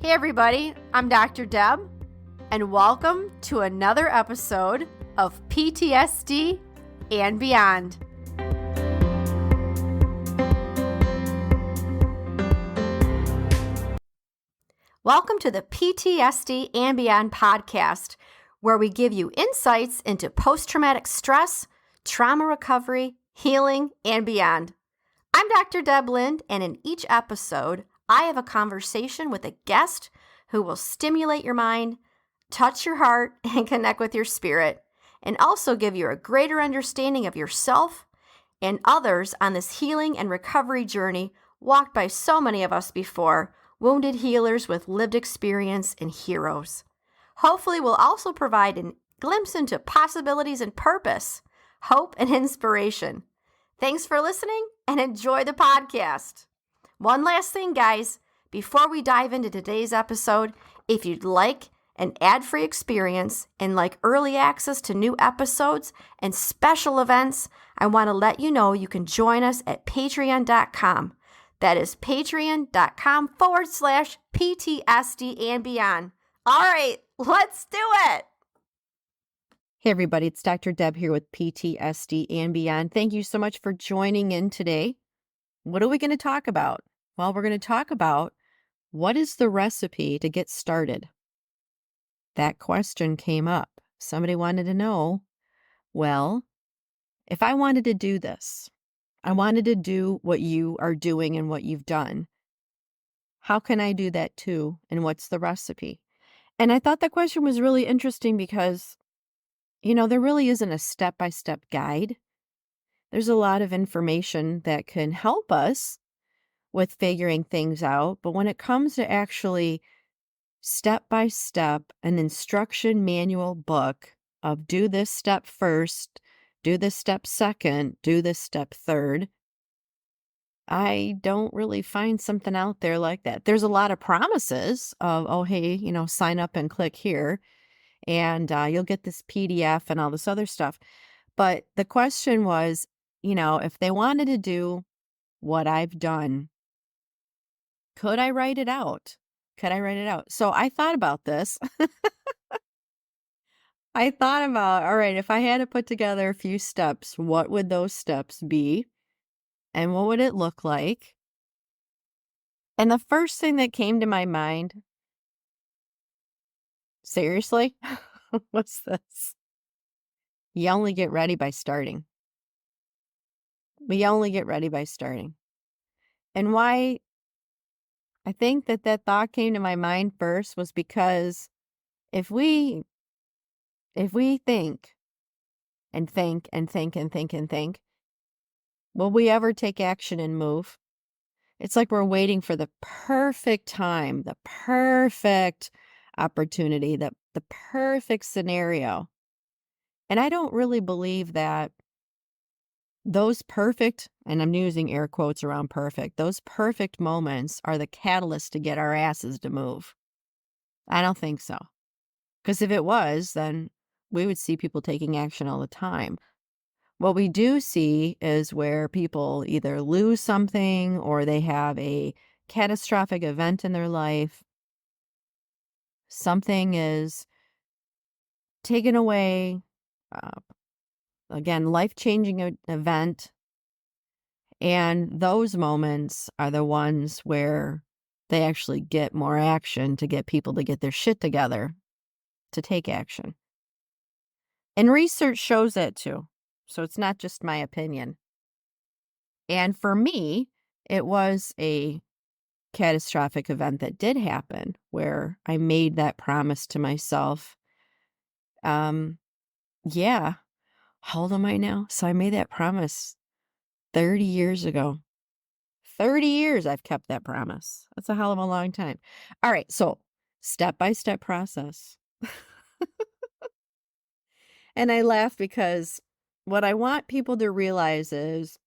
Hey everybody, I'm Dr. Deb, and welcome to another episode of PTSD and Beyond. Welcome to the PTSD and Beyond podcast, where we give you insights into post-traumatic stress, trauma recovery, healing, and beyond. I'm Dr. Deb Lind, and in each episode, I have a conversation with a guest who will stimulate your mind, touch your heart, and connect with your spirit, and also give you a greater understanding of yourself and others on this healing and recovery journey walked by so many of us before, wounded healers with lived experience and heroes. Hopefully, we'll also provide a glimpse into possibilities and purpose, hope, and inspiration. Thanks for listening and enjoy the podcast. One last thing, guys, before we dive into today's episode, if you'd like an ad-free experience and like early access to new episodes and special events, I want to let you know you can join us at patreon.com. That is patreon.com/PTSD and Beyond. All right, let's do it. Hey everybody, it's Dr. Deb here with PTSD and Beyond. Thank you so much for joining in today. What are we going to talk about? Well, we're going to talk about what is the recipe to get started. That question came up. Somebody wanted to know, well, if I wanted to do this, I wanted to do what you are doing and what you've done. How can I do that too? And what's the recipe? And I thought that question was really interesting because, there really isn't a step-by-step guide. There's a lot of information that can help us with figuring things out. But when it comes to actually step-by-step, an instruction manual book of do this step first, do this step second, do this step third, I don't really find something out there like that. There's a lot of promises of, oh, hey, sign up and click here and you'll get this PDF and all this other stuff. But the question was, if they wanted to do what I've done, could I write it out? So I thought about this. I thought about, all right, if I had to put together a few steps, what would those steps be? And what would it look like? And the first thing that came to my mind, seriously, what's this? You only get ready by starting. We only get ready by starting. And why I think that thought came to my mind first was because if we think and think and think and think and think, will we ever take action and move? It's like we're waiting for the perfect time, the perfect opportunity, the perfect scenario. And I don't really believe that those perfect, and I'm using air quotes around perfect, those perfect moments are the catalyst to get our asses to move. I don't think so. Because if it was, then we would see people taking action all the time. What we do see is where people either lose something or they have a catastrophic event in their life. Something is taken away. Again, life-changing event. And those moments are the ones where they actually get more action to get people to get their shit together to take action. And research shows that too. So it's not just my opinion. And for me, it was a catastrophic event that did happen where I made that promise to myself. Yeah. How old am I now? So I made that promise 30 years ago. 30 years I've kept that promise. That's a hell of a long time. All right. So step-by-step process. And I laugh because what I want people to realize is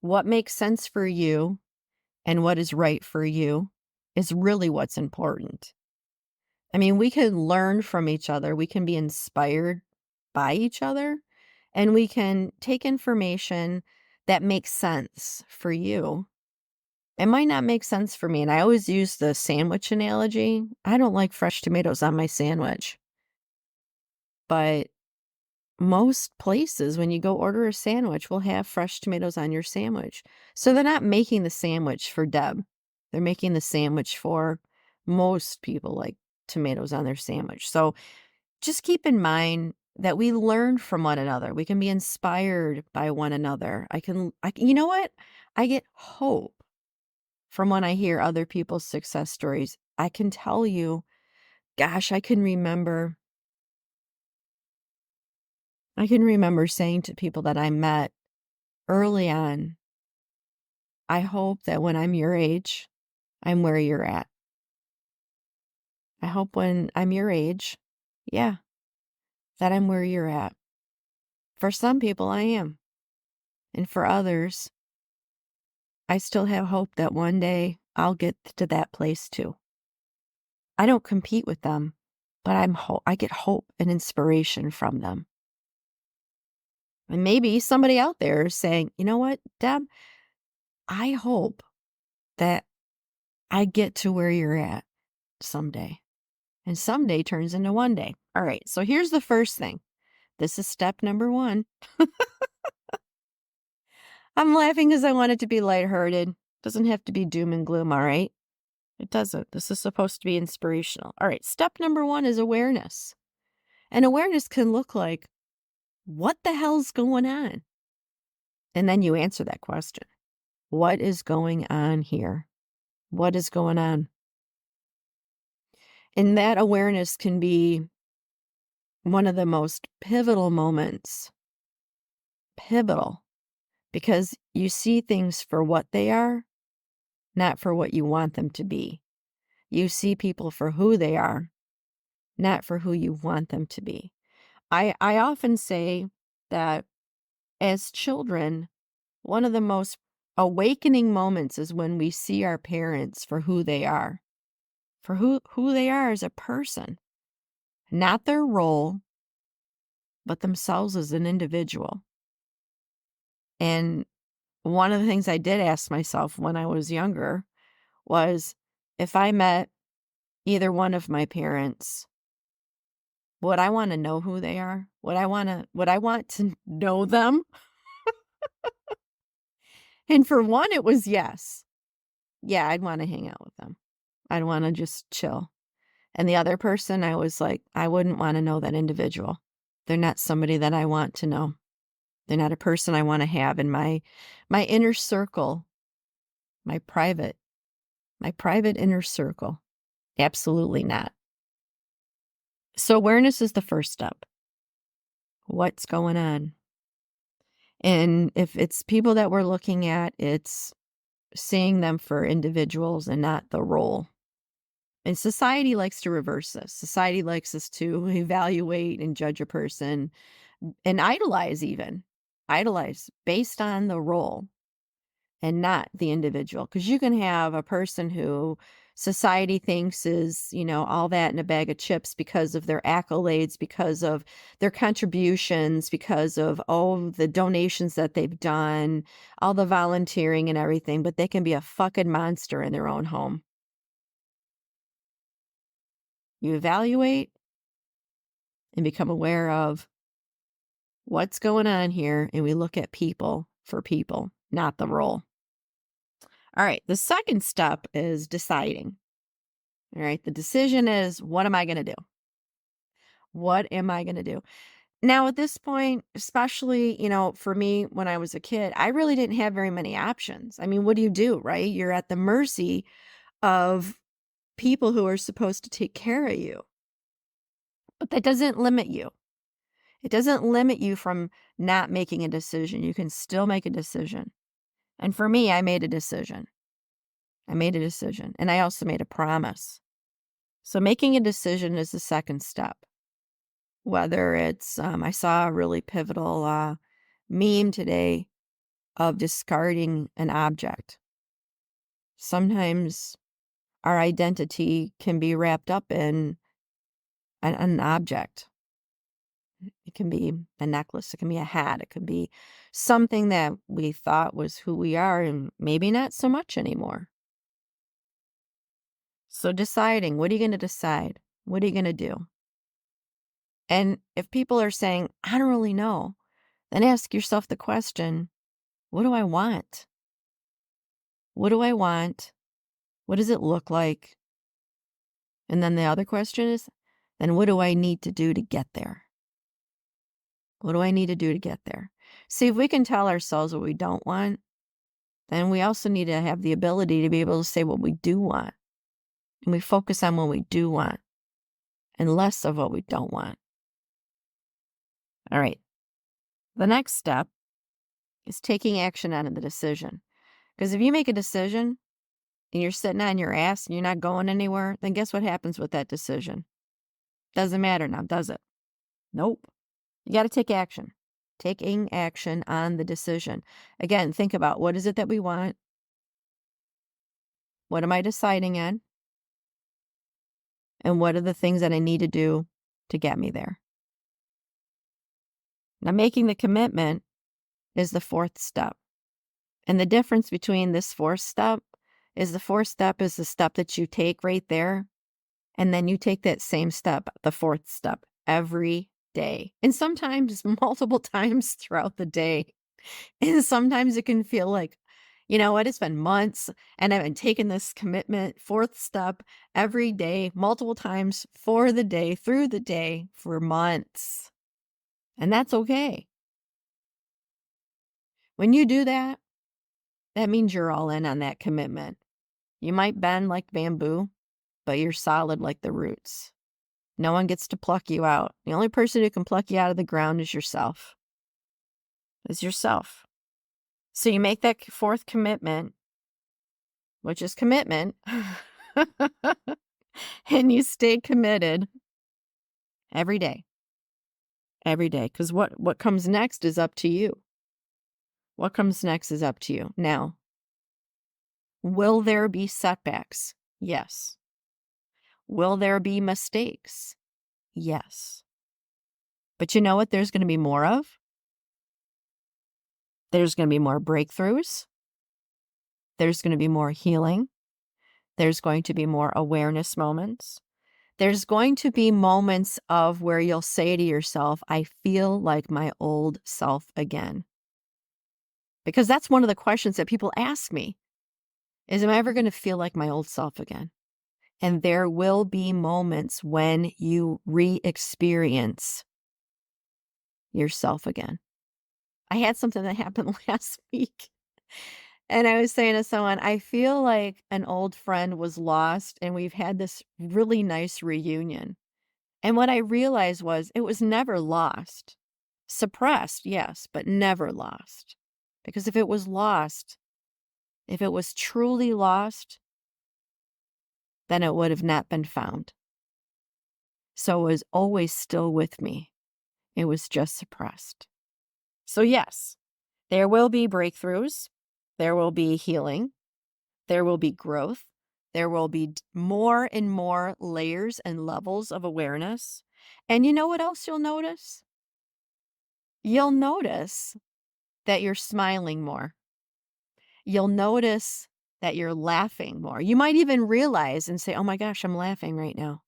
what makes sense for you and what is right for you is really what's important. I mean, we can learn from each other. We can be inspired by each other, and we can take information that makes sense for you It might not make sense for me, and I always use the sandwich analogy. I don't like fresh tomatoes on my sandwich, but most places, when you go order a sandwich, will have fresh tomatoes on your sandwich. So they're not making the sandwich for Deb. They're making the sandwich for most people like tomatoes on their sandwich. So just keep in mind that we learn from one another. We can be inspired by one another. You know what? I get hope from when I hear other people's success stories. I can tell you, gosh, I can remember saying to people that I met early on, I hope that when I'm your age, I'm where you're at. I hope when I'm your age, yeah, that I'm where you're at. For some people, I am. And for others, I still have hope that one day I'll get to that place too. I don't compete with them, but I get hope and inspiration from them. And maybe somebody out there is saying, you know what, Deb, I hope that I get to where you're at someday. And someday turns into one day. All right, so here's the first thing. This is step number 1. I'm laughing because I want it to be lighthearted. Doesn't have to be doom and gloom, all right? It doesn't. This is supposed to be inspirational. All right, step number 1 is awareness. And awareness can look like, what the hell's going on? And then you answer that question. What is going on here? What is going on? And that awareness can be one of the most pivotal moments. Pivotal. Because you see things for what they are, not for what you want them to be. You see people for who they are, not for who you want them to be. I often say that as children, one of the most awakening moments is when we see our parents for who they are, for who they are as a person, not their role, but themselves as an individual. And one of the things I did ask myself when I was younger was, if I met either one of my parents, would I want to know who they are? Would I want to know them? And for one, it was yes. Yeah, I'd want to hang out with them. I'd want to just chill. And the other person, I was like, I wouldn't want to know that individual. They're not somebody that I want to know. They're not a person I want to have in my inner circle, my private inner circle. Absolutely not. So awareness is the first step. What's going on? And if it's people that we're looking at, it's seeing them for individuals and not the role. And society likes to reverse this. Society likes us to evaluate and judge a person and idolize based on the role and not the individual. Because you can have a person who society thinks is, all that in a bag of chips because of their accolades, because of their contributions, because of the donations that they've done, all the volunteering and everything, but they can be a fucking monster in their own home. You evaluate and become aware of what's going on here, and we look at people for people, not the role. All right, the second step is deciding. All right, the decision is, what am I going to do? What am I going to do? Now, at this point, especially, for me, when I was a kid, I really didn't have very many options. I mean, what do, right? You're at the mercy of people who are supposed to take care of you. But that doesn't limit you. It doesn't limit you from not making a decision. You can still make a decision. And for me, I made a decision. And I also made a promise. So making a decision is the second step. Whether it's, I saw a really pivotal meme today of discarding an object. Sometimes our identity can be wrapped up in an object. It can be a necklace, it can be a hat, it could be something that we thought was who we are and maybe not so much anymore. So deciding, what are you going to decide? What are you going to do? And if people are saying, I don't really know, then ask yourself the question, what do I want? What do I want? What does it look like? And then the other question is, then what do I need to do to get there? What do I need to do to get there? See, if we can tell ourselves what we don't want, then we also need to have the ability to be able to say what we do want. And we focus on what we do want and less of what we don't want. All right. The next step is taking action on the decision. Because if you make a decision and you're sitting on your ass and you're not going anywhere, then guess what happens with that decision? Doesn't matter now, does it? Nope. You got to take action. Taking action on the decision. Again, think about, what is it that we want? What am I deciding on? And what are the things that I need to do to get me there? Now, making the commitment is the fourth step. And the difference between this fourth step is the step that you take right there. And then you take that same step, the fourth step, every day. And sometimes multiple times throughout the day. And sometimes it can feel like, you know what, it's been months and I've been taking this commitment, fourth step, every day, multiple times for the day, through the day, for months. And that's okay. When you do that, that means you're all in on that commitment. You might bend like bamboo, but you're solid like the roots. No one gets to pluck you out. The only person who can pluck you out of the ground is yourself. Is yourself. So you make that fourth commitment, which is commitment, and you stay committed every day. Every day. Because what comes next is up to you. What comes next is up to you. Now, will there be setbacks? Yes. Will there be mistakes? Yes. But you know what there's going to be more of? There's going to be more breakthroughs. There's going to be more healing. There's going to be more awareness moments. There's going to be moments of where you'll say to yourself, I feel like my old self again. Because that's one of the questions that people ask me is, am I ever going to feel like my old self again? And there will be moments when you re-experience yourself again. I had something that happened last week. And I was saying to someone, I feel like an old friend was lost and we've had this really nice reunion. And what I realized was it was never lost. Suppressed, yes, but never lost. Because if it was lost, if it was truly lost, then it would have not been found. So it was always still with me. It was just suppressed. So yes, there will be breakthroughs. There will be healing. There will be growth. There will be more and more layers and levels of awareness. And you know what else you'll notice? You'll notice that you're smiling more. You'll notice that you're laughing more. You might even realize and say, oh my gosh, I'm laughing right now.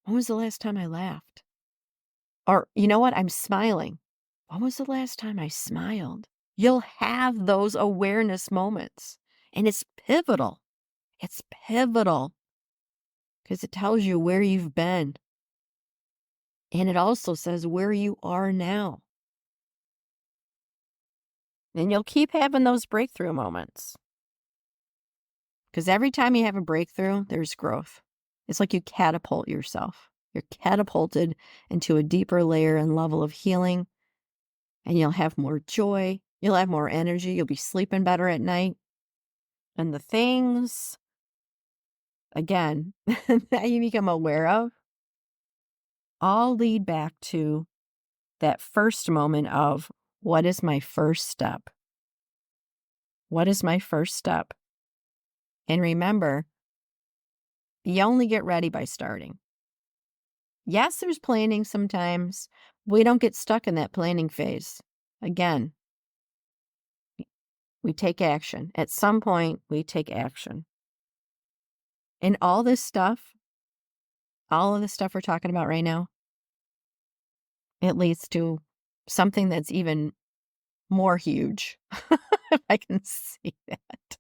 When was the last time I laughed? Or, you know what? I'm smiling. When was the last time I smiled? You'll have those awareness moments. And it's pivotal. It's pivotal because it tells you where you've been. And it also says where you are now. And you'll keep having those breakthrough moments. Because every time you have a breakthrough, there's growth. It's like you catapult yourself. You're catapulted into a deeper layer and level of healing. And you'll have more joy. You'll have more energy. You'll be sleeping better at night. And the things, again, that you become aware of, all lead back to that first moment of, what is my first step? What is my first step? And remember, you only get ready by starting. Yes, there's planning sometimes. We don't get stuck in that planning phase. Again, we take action. At some point, we take action. And all this stuff, all of the stuff we're talking about right now, it leads to something that's even more huge, if I can see that.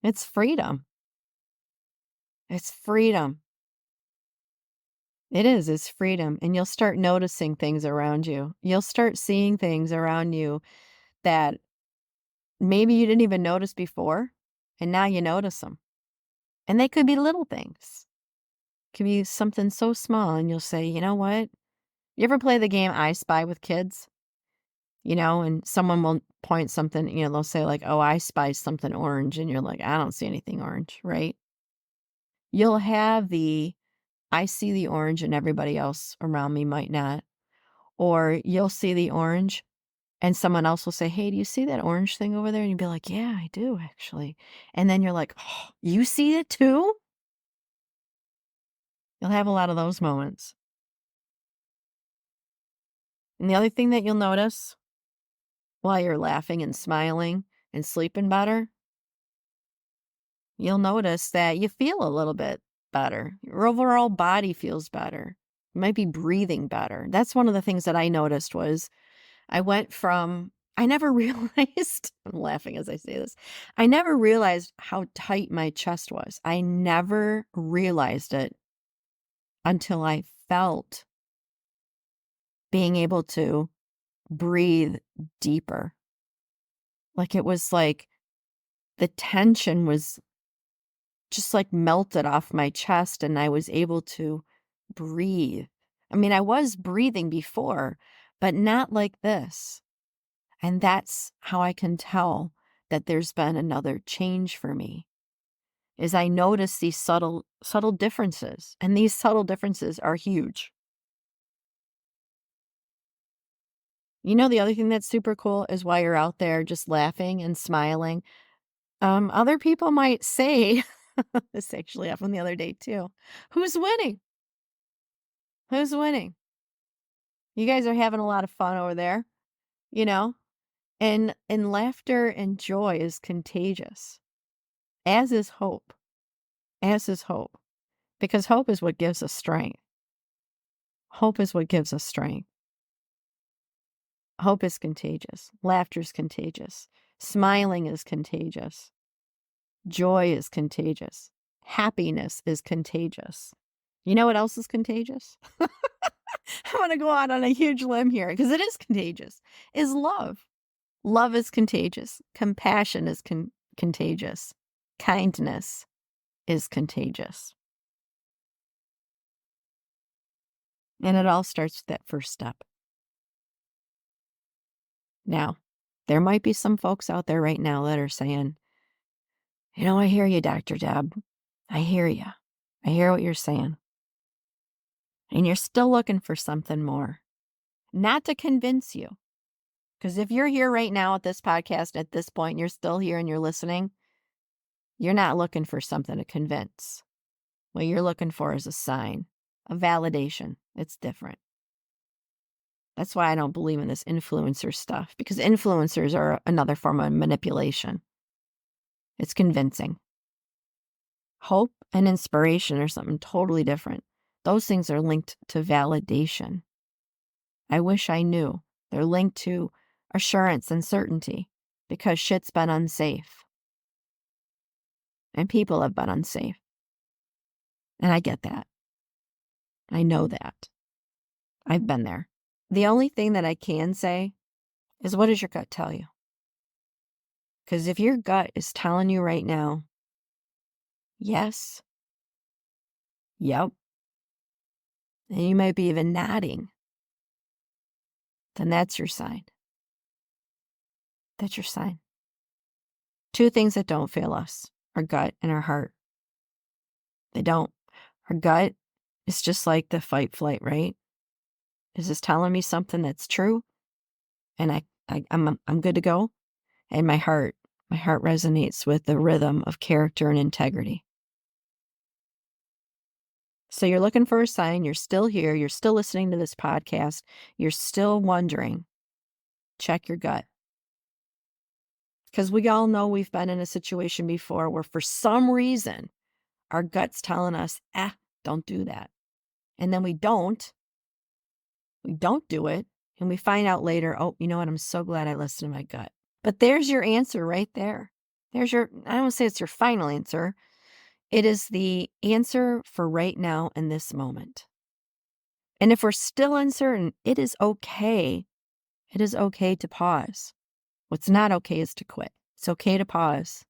It's freedom. It's freedom. It is. It's freedom. And you'll start noticing things around you. You'll start seeing things around you that maybe you didn't even notice before, and now you notice them. And they could be little things. It could be something so small, and you'll say, you know what? You ever play the game I Spy with kids? And someone will point something, they'll say like, oh, I spy something orange. And you're like, I don't see anything orange, right? You'll have I see the orange and everybody else around me might not. Or you'll see the orange and someone else will say, hey, do you see that orange thing over there? And you'll be like, yeah, I do actually. And then you're like, oh, you see it too? You'll have a lot of those moments. And the other thing that you'll notice while you're laughing and smiling and sleeping better, you'll notice that you feel a little bit better. Your overall body feels better. You might be breathing better. That's one of the things that I noticed was I never realized, I'm laughing as I say this, I never realized how tight my chest was. I never realized it until I felt being able to breathe deeper. Like it was like the tension was just like melted off my chest and I was able to breathe. I mean, I was breathing before, but not like this. And that's how I can tell that there's been another change for me, is I notice these subtle differences, and these subtle differences are huge. The other thing that's super cool is while you're out there just laughing and smiling, other people might say, this actually happened the other day too, who's winning? Who's winning? You guys are having a lot of fun over there, and laughter and joy is contagious, as is hope, because hope is what gives us strength. Hope is what gives us strength. Hope is contagious. Laughter is contagious. Smiling is contagious. Joy is contagious. Happiness is contagious. You know what else is contagious? I'm going to go out on a huge limb here because it is contagious. Is love. Love is contagious. Compassion is contagious. Kindness is contagious. And it all starts with that first step. Now, there might be some folks out there right now that are saying, I hear you, Dr. Deb. I hear you. I hear what you're saying. And you're still looking for something more. Not to convince you. Because if you're here right now at this podcast, at this point, you're still here and you're listening, you're not looking for something to convince. What you're looking for is a sign, a validation. It's different. That's why I don't believe in this influencer stuff, because influencers are another form of manipulation. It's convincing. Hope and inspiration are something totally different. Those things are linked to validation. I wish I knew. They're linked to assurance and certainty because shit's been unsafe. And people have been unsafe. And I get that. I know that. I've been there. The only thing that I can say is, what does your gut tell you? Because if your gut is telling you right now, yes, yep, and you might be even nodding, then that's your sign. That's your sign. Two things that don't fail us, our gut and our heart. They don't. Our gut is just like the fight flight, right? Is this telling me something that's true? And I'm good to go? And my heart resonates with the rhythm of character and integrity. So you're looking for a sign, you're still here, you're still listening to this podcast, you're still wondering, check your gut. Because we all know we've been in a situation before where for some reason our gut's telling us, don't do that. And then we don't do it. And we find out later, oh, you know what? I'm so glad I listened to my gut. But there's your answer right there. There's your, I don't say it's your final answer. It is the answer for right now in this moment. And if we're still uncertain, it is okay. It is okay to pause. What's not okay is to quit. It's okay to pause.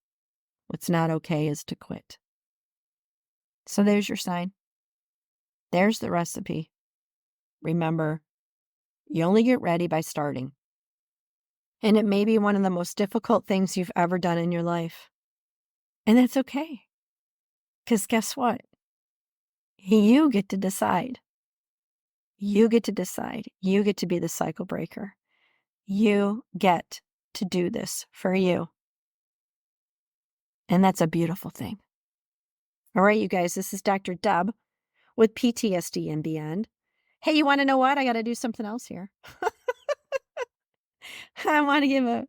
What's not okay is to quit. So there's your sign. There's the recipe. Remember, you only get ready by starting. And it may be one of the most difficult things you've ever done in your life. And that's okay. Because guess what? You get to decide. You get to decide. You get to be the cycle breaker. You get to do this for you. And that's a beautiful thing. All right, you guys, this is Dr. Deb with PTSD and Beyond. Hey, you want to know what? I got to do something else here. I want to give a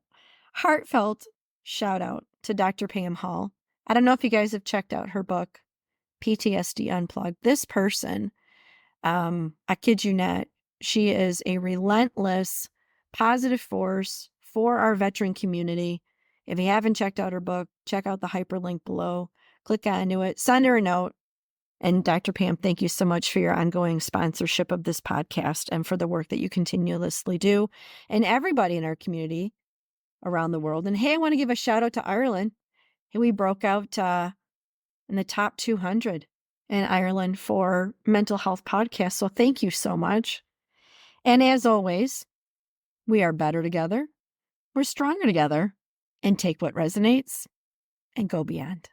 heartfelt shout out to Dr. Pam Hall. I don't know if you guys have checked out her book, PTSD Unplugged. This person, I kid you not, she is a relentless positive force for our veteran community. If you haven't checked out her book, check out the hyperlink below. Click onto it, send her a note. And Dr. Pam, thank you so much for your ongoing sponsorship of this podcast and for the work that you continuously do and everybody in our community around the world. And hey, I want to give a shout out to Ireland. Hey, we broke out in the top 200 in Ireland for mental health podcasts. So thank you so much. And as always, we are better together. We're stronger together. And take what resonates and go beyond.